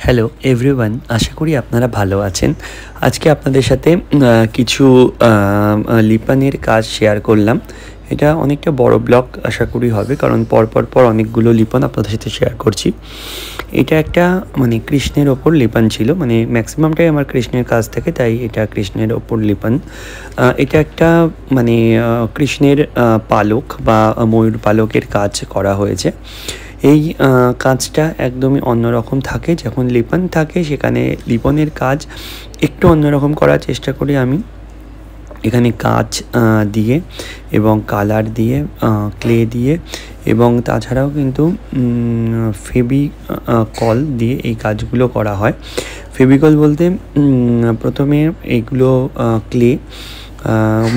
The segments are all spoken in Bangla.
হ্যালো এভরিওয়ান, আশা করি আপনারা ভালো আছেন। আজকে আপনাদের সাথে কিছু লিপানের কাজ শেয়ার করলাম। এটা অনেকটা বড় ব্লগ আশা করি হবে, কারণ পর অনেকগুলো লিপান আপনাদের সাথে শেয়ার করছি। এটা একটা কৃষ্ণের ওপর লিপান ছিল, ম্যাক্সিমামটাই আমার কৃষ্ণের কাজ থাকে, তাই এটা কৃষ্ণের ওপর লিপান। এটা একটা কৃষ্ণের পালক বা ময়ূর পালকের কাজ করা হয়েছে। এই কাজটা একদমই অন্যরকম থাকে। যখন লিপন থাকে সেখানে লিপনের কাজ একটু অন্যরকম করার চেষ্টা করি আমি। এখানে কাঁচ দিয়ে এবং কালার দিয়ে, ক্লে দিয়ে এবং তাছাড়াও কিন্তু ফেভিকল দিয়ে এই কাজগুলো করা হয়। ফেভিকল বলতে প্রথমে এইগুলো ক্লে,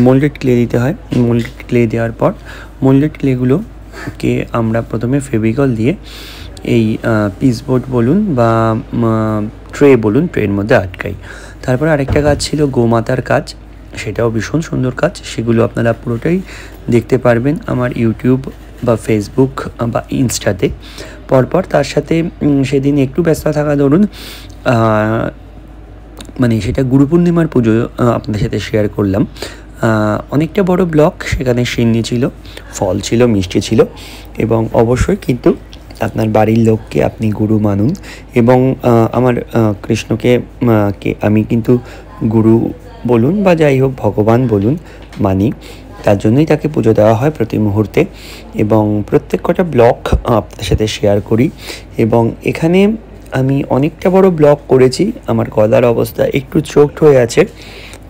মোল্ডেড ক্লে দিতে হয়। মোল্ডেড ক্লে দেওয়ার পর মোল্ডেড ক্লেগুলোকে আমরা প্রথমে ফেভিকল দিয়ে এই পিসবোর্ড বলুন বা ট্রে বলুন, ট্রের মধ্যে আটকাই। তারপর আরেকটা কাজ ছিল গোমাতার কাজ, সেটাও ভীষণ সুন্দর কাজ। সেগুলো আপনারা পুরোটাই দেখতে পারবেন আমার ইউটিউব বা ফেসবুক বা ইনস্টাতে পরপর। তার সাথে সেদিন একটু ব্যস্ত থাকা ধরুন, সেটা গুরু পূর্ণিমার পুজো আপনাদের সাথে শেয়ার করলাম। অনেকটা বড় ব্লক, সেখানে সিন্নি ছিল, ফল ছিল, মিষ্টি ছিল এবং অবশ্যই কিন্তু আপনার বাড়ির লোককে আপনি গুরু মানুন এবং আমার কৃষ্ণকে আমি কিন্তু গুরু বলুন বা যাই হোক ভগবান বলুন মানি, তার জন্যই তাকে পুজো দেওয়া হয় প্রতি মুহূর্তে। এবং প্রত্যেক কটা ব্লক আপনাদের সাথে শেয়ার করি। এবং এখানে আমি অনেকটা বড় ব্লগ করেছি, আমার গলার অবস্থা একটু চোকড হয়ে আছে,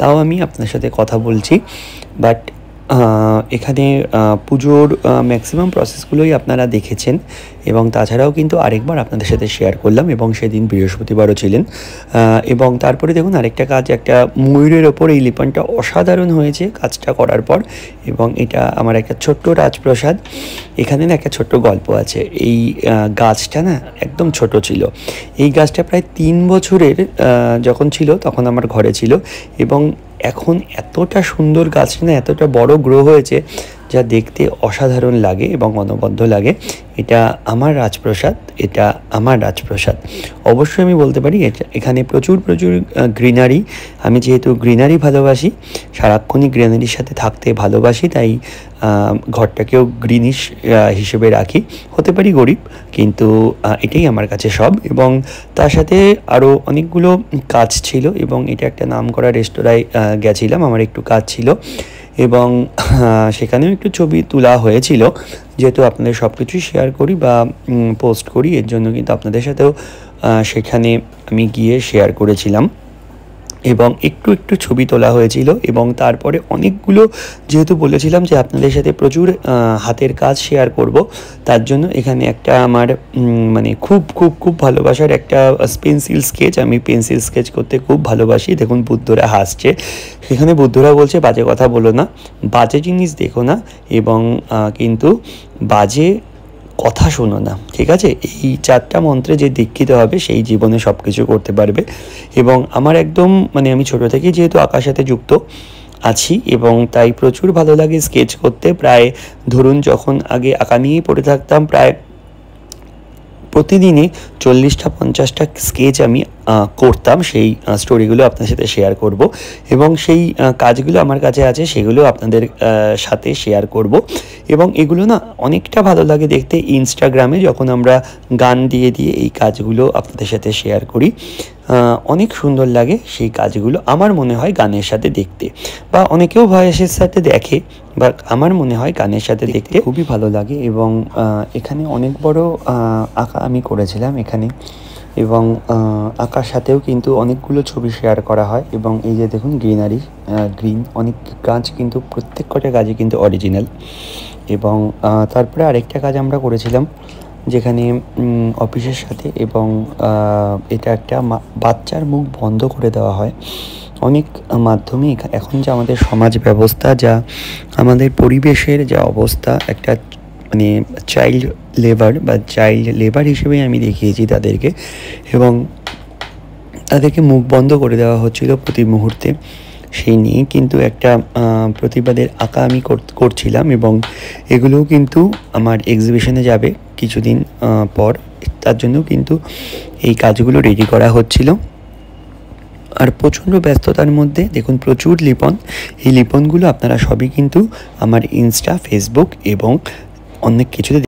তাও আমি আপনার সাথে কথা বলছি। বাট এখানে পুজোর ম্যাক্সিমাম প্রসেসগুলোই আপনারা দেখেছেন এবং তাছাড়াও কিন্তু আরেকবার আপনাদের সাথে শেয়ার করলাম এবং সেদিন বৃহস্পতিবারও ছিলেন। এবং তারপরে দেখুন আরেকটা কাজ, একটা ময়ূরের ওপর এই লিপানটা অসাধারণ হয়েছে কাজটা করার পর। এবং এটা আমার একটা ছোট্ট রাজপ্রসাদ। এখানে না একটা ছোট্ট গল্প আছে। এই গাছটা না একদম ছোট ছিল। এই গাছটা প্রায় 3 বছরের যখন ছিল তখন আমার ঘরে ছিল এবং এখন এতটা সুন্দর গাছটা না, এতটা বড় গ্রো হয়েছে যা দেখতে অসাধারণ লাগে এবং অনবদ্য লাগে। এটা আমার রাজপ্রসাদ, এটা আমার রাজপ্রসাদ। অবশ্যই আমি বলতে পারি এখানে প্রচুর গ্রিনারি। আমি যেহেতু গ্রিনারি ভালোবাসি, সারাক্ষণই গ্রিনারির সাথে থাকতে ভালোবাসি, তাই ঘরটাকেও গ্রিনিশ হিসেবে রাখি। হতে পারি গরিব, কিন্তু এটাই আমার কাছে সব। এবং তার সাথে আরও অনেকগুলো কাজ ছিল এবং এটা একটা নামকরা রেস্তোরাঁয় গেছিলাম, আমার একটু কাজ ছিল এবং সেখানেও একটু ছবি তোলা হয়েছিল। যেহেতু আপনাদের সব কিছুই শেয়ার করি বা পোস্ট করি, এর জন্য কিন্তু আপনাদের সাথেও সেখানে আমি গিয়ে শেয়ার করেছিলাম এবং একটু ছবি তোলা হয়েছিল। এবং তারপরে অনেকগুলো, যেহেতু বলেছিলাম যে আপনাদের সাথে প্রচুর হাতের কাজ শেয়ার করব, তার জন্য এখানে একটা আমার খুব ভালোবাসার একটা পেন্সিল স্কেচ। আমি পেন্সিল স্কেচ করতে খুব ভালোবাসি। দেখুন বুদ্ধরা হাসছে, সেখানে বুদ্ধরা বলছে বাজে কথা বলো না, বাজে জিনিস দেখো না এবং কিন্তু বাজে কথা শোনো না, ঠিক আছে? এই 4টা মন্ত্রে যে দীক্ষিত হবে সেই জীবনে সব কিছু করতে পারবে। এবং আমার একদম আমি ছোটো থেকেই যেহেতু আঁকার সাথে যুক্ত আছি এবং তাই প্রচুর ভালো লাগে স্কেচ করতে। প্রায় ধরুন যখন আগে আঁকা নিয়েই পড়ে থাকতাম, প্রায় প্রতিদিনই 40-50টা স্কেচ আমি করতাম। সেই স্টোরিগুলো আপনার সাথে শেয়ার করব এবং সেই কাজগুলো আমার কাছে আছে, সেগুলো আপনাদের সাথে শেয়ার করব। এবং এগুলো না অনেকটা ভালো লাগে দেখতে। ইনস্টাগ্রামে যখন আমরা গান দিয়ে এই কাজগুলো আপনাদের সাথে শেয়ার করি, অনেক সুন্দর লাগে সেই কাজগুলো। আমার মনে হয় গানের সাথে দেখতে, বা অনেকেও ভয়েসের সাথে দেখে, বা আমার মনে হয় গানের সাথে দেখতে খুবই ভালো লাগে। এবং এখানে অনেক বড় আঁকা আমি করেছিলাম এখানে, এবং আঁকার সাথেও কিন্তু অনেকগুলো ছবি শেয়ার করা হয়। এবং এই যে দেখুন গ্রিনারি, গ্রিন অনেক গাছ, কিন্তু প্রত্যেক কটা গাছই কিন্তু অরিজিনাল। এবং তারপরে আরেকটা কাজ আমরা করেছিলাম যেখানে অফিসের সাথে, এবং এটা একটা বাচ্চার মুখ বন্ধ করে দেওয়া হয় অনেক মাধ্যমে। এখন যে আমাদের সমাজ ব্যবস্থা, যা আমাদের পরিবেশের যা অবস্থা, একটা চাইল্ড লেবার হিসেবে আমি দেখিয়েছি তাদেরকে, এবং তাদেরকে মুখ বন্ধ করে দেওয়া হচ্ছিল প্রতি মুহূর্তে। সেই নিয়ে কিন্তু একটা প্রতিবাদের আঁকা আমি করছিলাম এবং এগুলোও কিন্তু আমার এক্সিবিশনে যাবে কিছুদিন পর। তার জন্য কিন্তু এই কাজগুলো রেডি করা হচ্ছিল। আর প্রচণ্ড ব্যস্ততার মধ্যে দেখুন প্রচুর লিপন, এই লিপনগুলো আপনারা সবই কিন্তু আমার ইনস্টা, ফেসবুক এবং অনেক কিছুতে